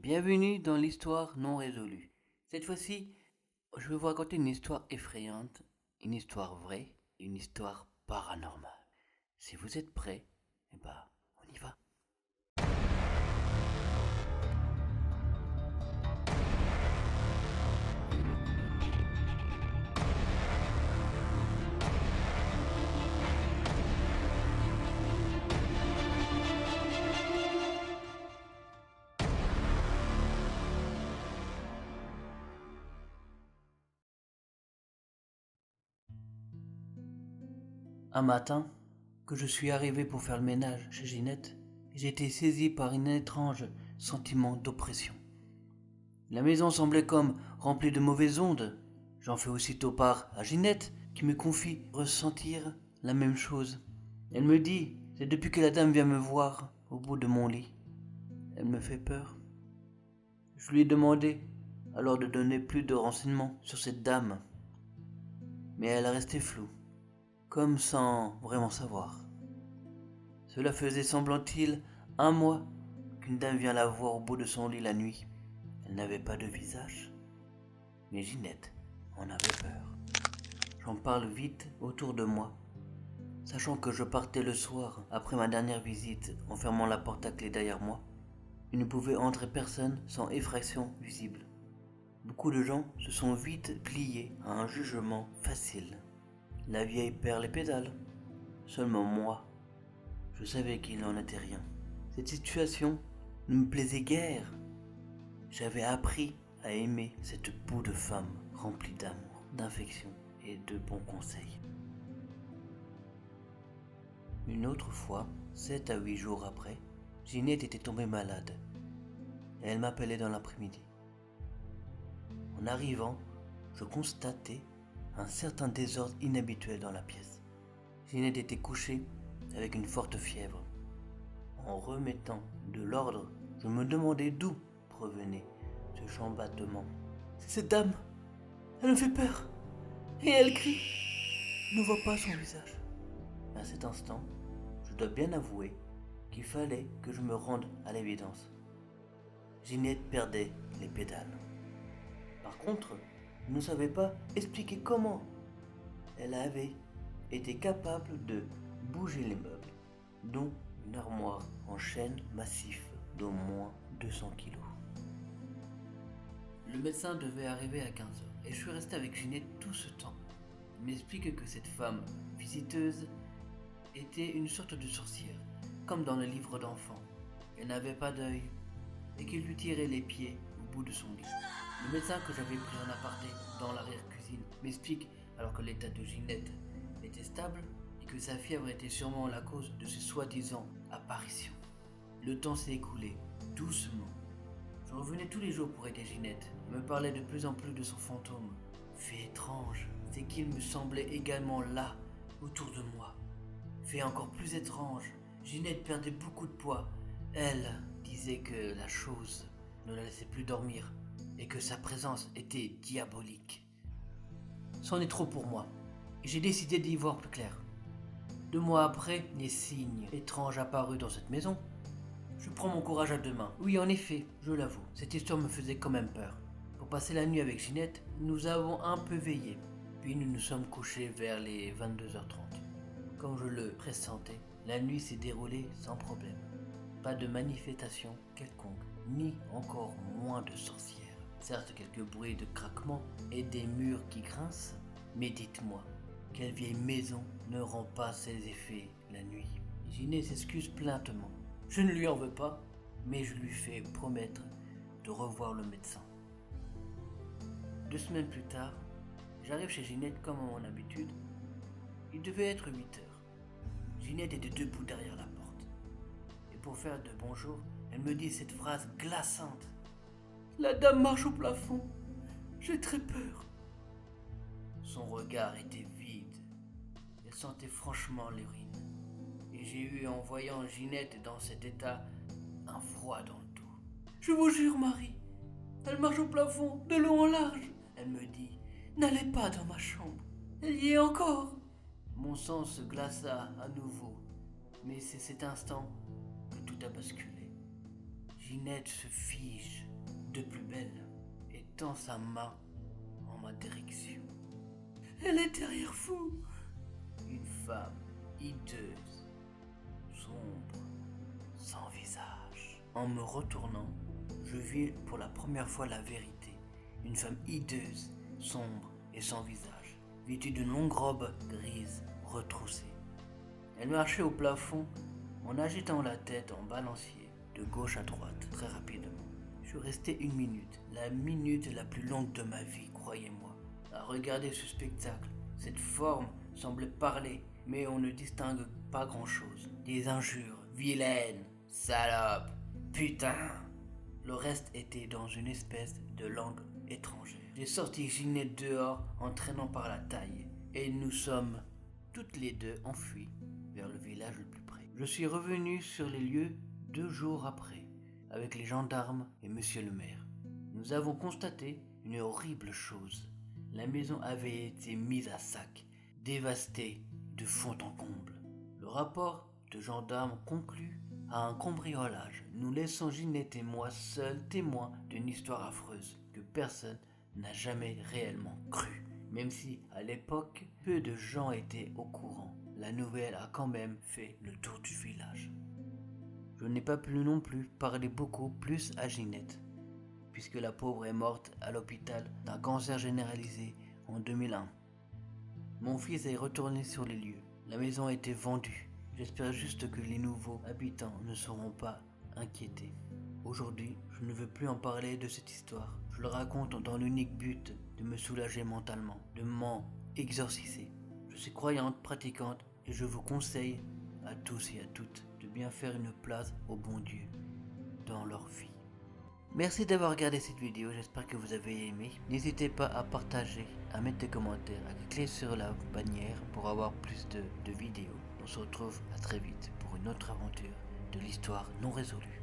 Bienvenue dans l'histoire non résolue. Cette fois-ci, je vais vous raconter une histoire effrayante, une histoire vraie, une histoire paranormale. Si vous êtes prêts, on y va. Un matin, que je suis arrivé pour faire le ménage chez Ginette, j'ai été saisi par un étrange sentiment d'oppression. La maison semblait comme remplie de mauvaises ondes. J'en fais aussitôt part à Ginette, qui me confie ressentir la même chose. Elle me dit, c'est depuis que la dame vient me voir au bout de mon lit. Elle me fait peur. Je lui ai demandé alors de donner plus de renseignements sur cette dame, mais elle restait floue, comme sans vraiment savoir. Cela faisait semblant-il un mois qu'une dame vient la voir au bout de son lit la nuit. Elle n'avait pas de visage, mais Ginette en avait peur. J'en parle vite autour de moi, sachant que je partais le soir après ma dernière visite en fermant la porte à clé derrière moi. Il ne pouvait entrer personne sans effraction visible. Beaucoup de gens se sont vite pliés à un jugement facile. La vieille perd les pédales. Seulement moi, je savais qu'il n'en était rien. Cette situation ne me plaisait guère. J'avais appris à aimer cette boue de femme remplie d'amour, d'affection et de bons conseils. Une autre fois, 7 à 8 jours après, Ginette était tombée malade. Et elle m'appelait dans l'après-midi. En arrivant, je constatais un certain désordre inhabituel dans la pièce. Ginette était couchée avec une forte fièvre. En remettant de l'ordre, je me demandais d'où provenait ce chambattement. Cette dame, elle me fait peur. Et elle crie. Je ne vois pas son visage. À cet instant, je dois bien avouer qu'il fallait que je me rende à l'évidence. Ginette perdait les pédales. Par contre, je ne savais pas expliquer comment elle avait été capable de bouger les meubles, dont une armoire en chêne massif d'au moins 200 kilos. Le médecin devait arriver à 15 heures et je suis resté avec Ginette tout ce temps. Il m'explique que cette femme visiteuse était une sorte de sorcière, comme dans le livre d'enfants. Elle n'avait pas d'œil et qu'il lui tirait les pieds au bout de son lit. Le médecin que j'avais pris en aparté dans l'arrière-cuisine m'explique alors que l'état de Ginette était stable et que sa fièvre était sûrement la cause de ces soi-disant apparitions. Le temps s'est écoulé, doucement. Je revenais tous les jours pour aider Ginette et me parlait de plus en plus de son fantôme. Fait étrange, c'est qu'il me semblait également là, autour de moi. Fait encore plus étrange, Ginette perdait beaucoup de poids. Elle disait que la chose ne la laissait plus dormir et que sa présence était diabolique. C'en est trop pour moi, et j'ai décidé d'y voir plus clair. 2 mois après, des signes étranges apparus dans cette maison. Je prends mon courage à 2 mains. Oui, en effet, je l'avoue, cette histoire me faisait quand même peur. Pour passer la nuit avec Ginette, nous avons un peu veillé, puis nous nous sommes couchés vers les 22h30. Comme je le pressentais, la nuit s'est déroulée sans problème. Pas de manifestation quelconque, ni encore moins de sorcières. Certes, quelques bruits de craquement et des murs qui grincent, mais dites-moi, quelle vieille maison ne rend pas ses effets la nuit? Ginette s'excuse plaintement. Je ne lui en veux pas, mais je lui fais promettre de revoir le médecin. 2 semaines plus tard, j'arrive chez Ginette comme à mon habitude. Il devait être 8 heures. Ginette était debout derrière la porte. Et pour faire de bonjour, elle me dit cette phrase glaçante. La dame marche au plafond. J'ai très peur. Son regard était vide. Elle sentait franchement l'urine. Et j'ai eu, en voyant Ginette dans cet état, un froid dans le dos. Je vous jure, Marie, elle marche au plafond, de long en large. Elle me dit, n'allez pas dans ma chambre. Elle y est encore. Mon sang se glaça à nouveau. Mais c'est cet instant que tout a basculé. Ginette se fige de plus belle et tend sa main en ma direction. Elle est derrière vous. Une femme hideuse, sombre, sans visage. En me retournant, je vis pour la première fois la vérité. Une femme hideuse, sombre et sans visage, vêtue d'une longue robe grise retroussée. Elle marchait au plafond en agitant la tête en balancier de gauche à droite très rapidement. Je suis resté 1 minute, la minute la plus longue de ma vie, croyez-moi, à regarder ce spectacle. Cette forme semblait parler, mais on ne distingue pas grand-chose. Des injures, vilaine, salope, putain. Le reste était dans une espèce de langue étrangère. J'ai sorti Ginette dehors en traînant par la taille, et nous sommes toutes les deux enfuies vers le village le plus près. Je suis revenu sur les lieux 2 jours après, avec les gendarmes et monsieur le maire. Nous avons constaté une horrible chose. La maison avait été mise à sac, dévastée de fond en comble. Le rapport de gendarme conclut à un cambriolage. Nous laissons Ginette et moi seuls témoins d'une histoire affreuse que personne n'a jamais réellement cru. Même si, à l'époque, peu de gens étaient au courant, la nouvelle a quand même fait le tour du village. Je n'ai pas pu non plus parler beaucoup plus à Ginette, puisque la pauvre est morte à l'hôpital d'un cancer généralisé en 2001. Mon fils est retourné sur les lieux. La maison a été vendue. J'espère juste que les nouveaux habitants ne seront pas inquiétés. Aujourd'hui, je ne veux plus en parler de cette histoire. Je le raconte dans l'unique but de me soulager mentalement, de m'en exorciser. Je suis croyante, pratiquante, et je vous conseille à tous et à toutes de bien faire une place au bon Dieu dans leur vie. Merci d'avoir regardé cette vidéo, j'espère que vous avez aimé. N'hésitez pas à partager, à mettre des commentaires, à cliquer sur la bannière pour avoir plus de vidéos. On se retrouve à très vite pour une autre aventure de l'histoire non résolue.